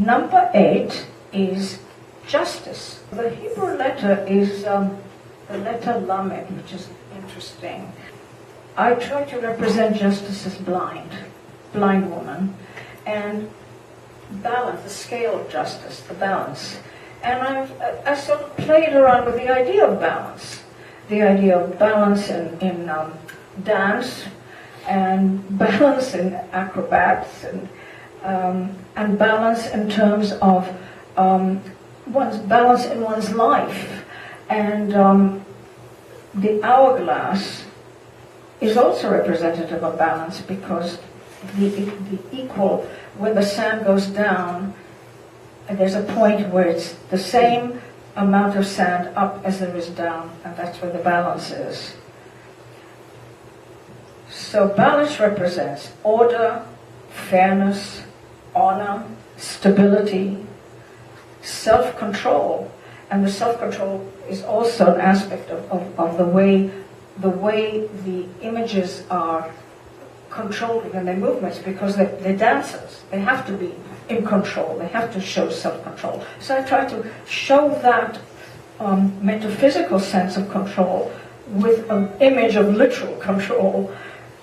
Number 8 is justice. The Hebrew letter is the letter Lamed, which is interesting. I try to represent justice as blind woman, and balance, the scale of justice, the balance. And I sort of played around with the idea of balance. The idea of balance in dance, and balance in acrobats, and balance in terms of one's balance in one's life. And the hourglass is also representative of balance, because the equal, when the sand goes down, there's a point where it's the same amount of sand up as there is down, and that's where the balance is. So balance represents order, fairness, honor, stability, self-control, and the self-control is also an aspect of the way the images are controlled in their movements, because they're dancers. They have to be in control. They have to show self-control. So I try to show that metaphysical sense of control with an image of literal control.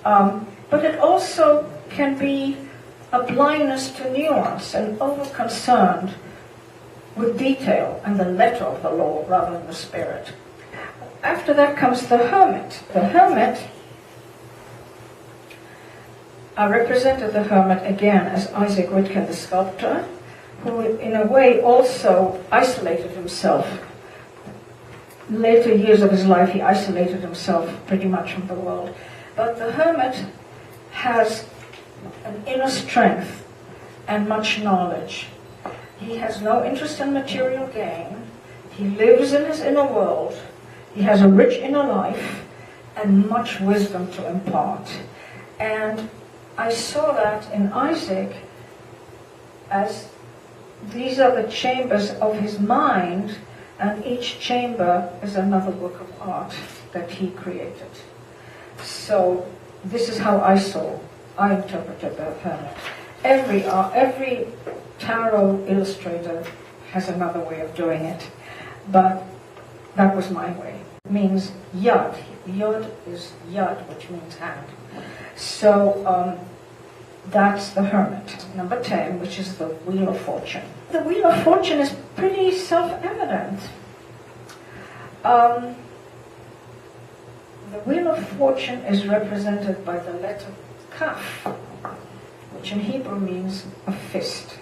But it also can be a blindness to nuance and over-concerned with detail and the letter of the law rather than the spirit. After that comes the hermit. The hermit, I represented the hermit again as Isaac Whitkin, the sculptor, who in a way also isolated himself. Later years of his life, he isolated himself pretty much from the world. But the hermit has an inner strength and much knowledge. He has no interest in material gain. He lives in his inner world. He has a rich inner life and much wisdom to impart. And I saw that in Isaac as these are the chambers of his mind, and each chamber is another work of art that he created. So this is how I interpreted the hermit. Every tarot illustrator has another way of doing it, but that was my way. It means yad. Yod is yad, which means hand. So that's the hermit. Number 10, which is the Wheel of Fortune. The Wheel of Fortune is pretty self-evident. The Wheel of Fortune is represented by the letter Kaf, which in Hebrew means a fist.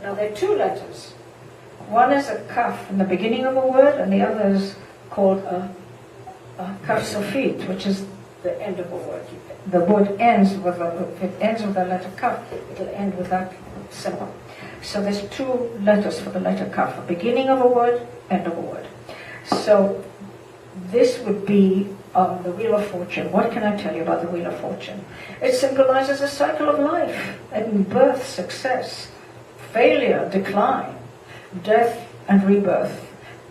Now there are two letters. One is a Kaf in the beginning of a word, and the other is called a Kaf Sofit, which is the end of a word. The word ends with if it ends with the letter Kaf, it'll end with that symbol. So there's two letters for the letter Kaf: a beginning of a word, end of a word. So this would be the Wheel of Fortune. What can I tell you about the Wheel of Fortune? It symbolizes a cycle of life, and birth, success, failure, decline, death and rebirth.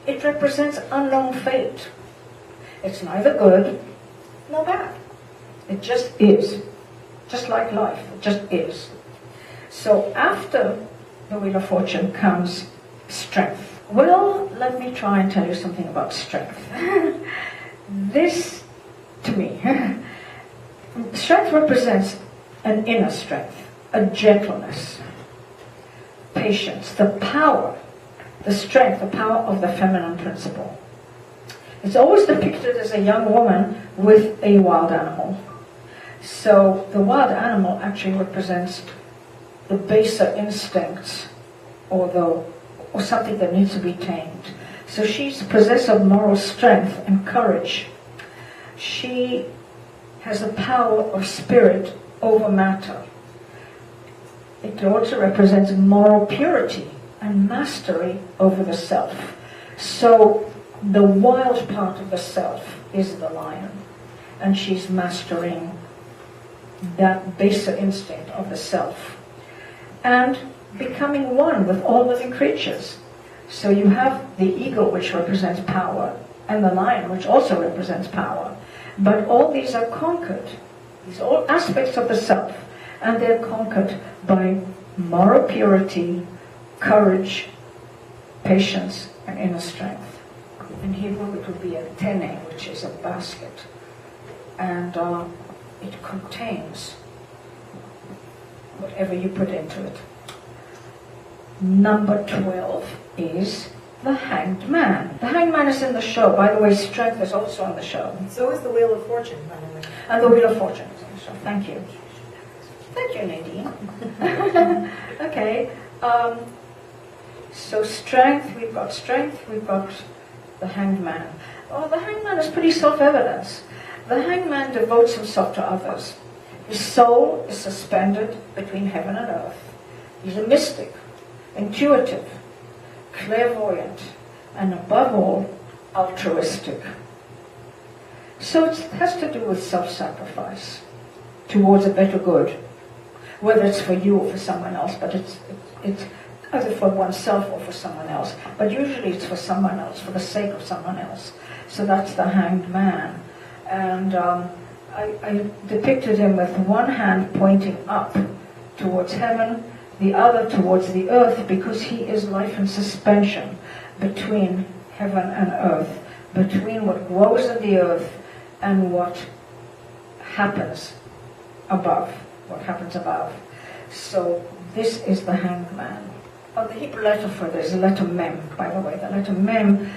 It represents unknown fate. It's neither good nor bad. It just is. Just like life, it just is. So after the Wheel of Fortune comes strength. Well, let me try and tell you something about strength. This, to me, strength represents an inner strength, a gentleness, patience, the power, the strength, the power of the feminine principle. It's always depicted as a young woman with a wild animal. So the wild animal actually represents the baser instincts, or something that needs to be tamed. So she's possessed of moral strength and courage. She has the power of spirit over matter. It also represents moral purity and mastery over the self. So the wild part of the self is the lion, and she's mastering that baser instinct of the self and becoming one with all living creatures. So you have the eagle, which represents power, and the lion, which also represents power. But all these are conquered, these are all aspects of the self, and they're conquered by moral purity, courage, patience, and inner strength. In Hebrew it would be a tene, which is a basket, and it contains whatever you put into it. Number 12 is the Hanged Man. The Hanged Man is in the show. By the way, strength is also on the show. So is the Wheel of Fortune, by the way. And the Wheel of Fortune is on the show. Thank you. Thank you, Nadine. Okay. So strength, we've got the Hanged Man. Oh, the Hanged Man is pretty self-evident. The Hanged Man devotes himself to others. His soul is suspended between heaven and earth. He's a mystic, intuitive, clairvoyant, and above all, altruistic. So it has to do with self-sacrifice towards a better good, whether it's for you or for someone else, but it's either for oneself or for someone else. But usually it's for someone else, for the sake of someone else. So that's the Hanged Man. And I depicted him with one hand pointing up towards heaven, the other towards the earth, because he is life in suspension between heaven and earth, between what grows in the earth and what happens above, So this is the Hanged Man. Oh, the Hebrew letter for this is the letter Mem, by the way. The letter Mem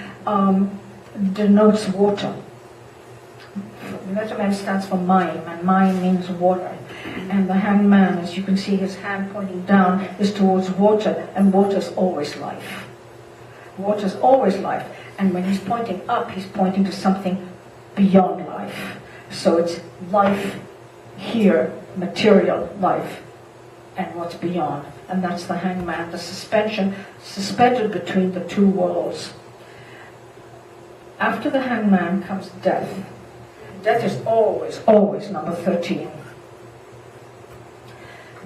denotes water. The letter Mem stands for Mayim, and Mayim means water. And the Hanged Man, as you can see, his hand pointing down is towards water, and water is always life. Water is always life. And when he's pointing up, he's pointing to something beyond life. So it's life here, material life, and what's beyond. And that's the Hanged Man, the suspended between the two worlds. After the Hanged Man comes death. Death is always number 13.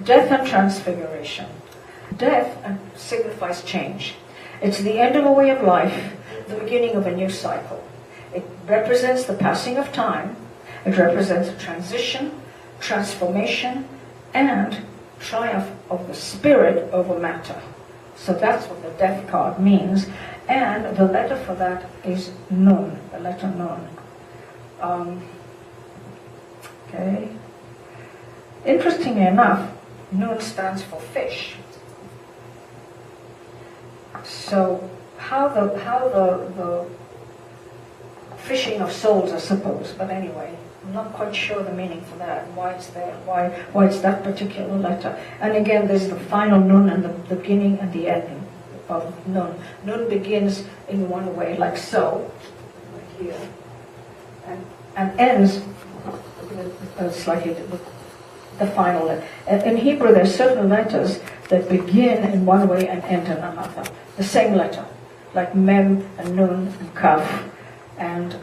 Death and transfiguration. Death signifies change. It's the end of a way of life, the beginning of a new cycle. It represents the passing of time. It represents a transition, transformation, and triumph of the spirit over matter. So that's what the death card means. And the letter for that is Nun, the letter Nun. Okay. Interestingly enough, Nun stands for fish. So how the fishing of souls, I suppose. But anyway, I'm not quite sure the meaning for that, why it's there, why it's that particular letter. And again, there's the final Nun and the beginning and the ending of Nun. Nun begins in one way, like so, like here, and ends slightly with the final letter. In Hebrew, there's certain letters that begin in one way and end in another. The same letter, like Mem and Nun and Kaf and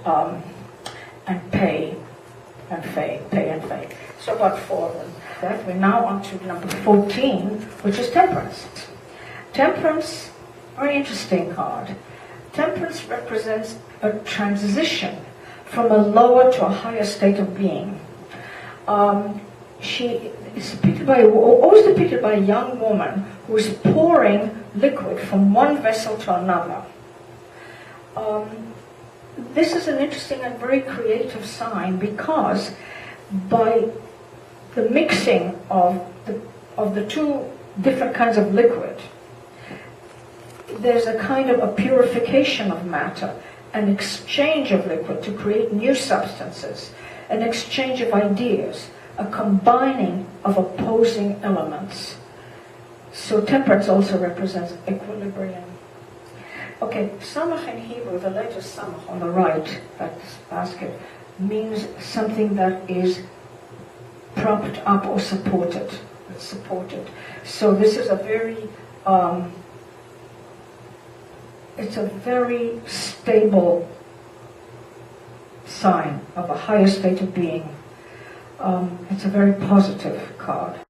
Pei and Fei. So about 4 of them. That we're now on to number 14, which is temperance. Temperance, very interesting card. Temperance represents a transition from a lower to a higher state of being. She is always depicted by a young woman who is pouring liquid from one vessel to another. This is an interesting and very creative sign, because by the mixing of the two different kinds of liquid, there's a kind of a purification of matter, an exchange of liquid to create new substances, an exchange of ideas, a combining of opposing elements. So temperance also represents equilibrium. Okay, samach in Hebrew, the letter samach on the right, that basket, means something that is propped up or supported. It's supported. So this is a very, it's a very stable sign of a higher state of being. It's a very positive card.